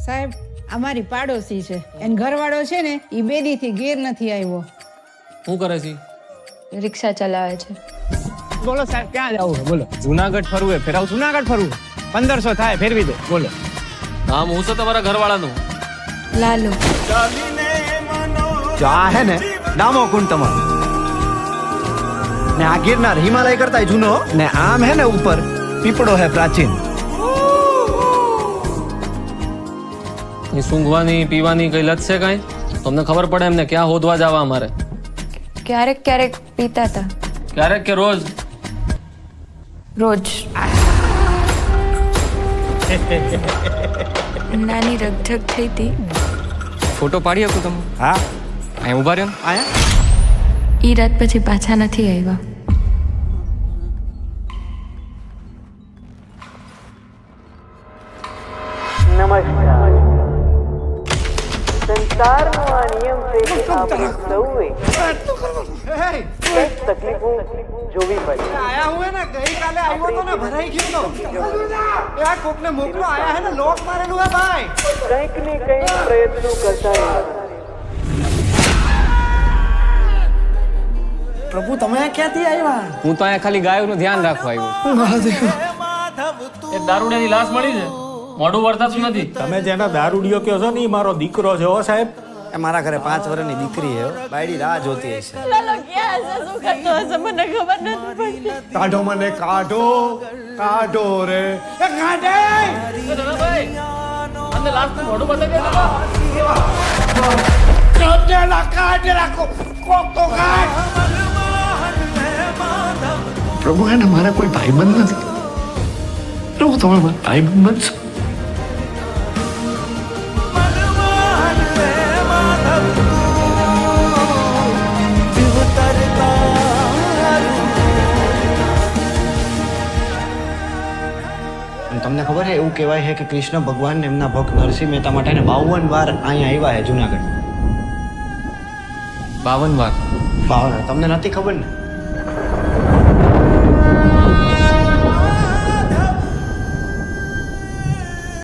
સાહેબ અમારી પાડોશી છે એન ઘરવાળો છે ને એ બેદીથી ઘેર નથી આવ્યો. શું કરે છે? રિક્ષા ચલાવે છે. બોલો સાહેબ ક્યાં જવું છે બોલો? જુનાગઢ ફરવું ફેરાવ જુનાગઢ ફરવું 1500 થાય ફેરવી દો બોલો. નામ હું છે તમારા ઘરવાળાનું? લાલુ. જો આ હે ને ડામો કુંડ તમારો ને આ ગિરનાર હિમાલય કરતા જૂનો ને આમ હે ને ઉપર પીપળો હે પ્રાચીન. એ સૂંઘવાની પીવાની કઈ લત છે કાંઈ? તમને ખબર પડે એમને ક્યાં હોદવા જવા અમારે? ક્યારેક ક્યારેક પીતા હતા. ક્યારેક કે રોજ? રોજ. નાની રગઝગ થઈ હતી. ફોટો પાડી આપો તમે? હા અહીં ઉભા રહ્યો આયા ઈ રાત પછી પાછા નથી આવ્યા. નમસ્કાર. સંસારનો આ નિયમ છે કે આપણે સૌએ કંઈક તકલીફો જોવી પડે. આયા હું હે ને ગઈકાલે આવ્યો તો ને ભરાઈ ગયો તો એ આ કોકને મોકલો આયા હે ને લોક મારેલું હે ભાઈ. કંઈક ને કંઈક પ્રયત્નો કરતા રહેવાના. પ્રભુ તમે ક્યાંથી આવ્યા? હું તો અહીંયા ખાલી ગાયોનું ધ્યાન રાખવા આવ્યો. એ દારૂડિયાની લાશ મળી છે, મોઢું વળતાતું નથી. તમે જેના દારૂડિયો કહો છો ને એ મારો દીકરો છે હો સાહેબ. એ મારા ઘરે 5 વર્ષની દીકરી હે બાયડી રાહ જોતી હશે. કાઢો મને કાઢો કાઢો રે એ કાઢે. અંદર લાશનું મોઢું બતાવી દે. પ્રભુ એને મારા કોઈ ભાઈબંધ નથી. પ્રભુ તમે મારા ભાઈબંધ બનશો. તમને ખબર છે એવું કહેવાય છે કે કૃષ્ણ ભગવાન એમના ભક્ત નરસિંહ મહેતા માટે 52 વાર અહીંયા આવ્યા છે જુનાગઢ. 52 વાર? 52 તમને નથી ખબર ને?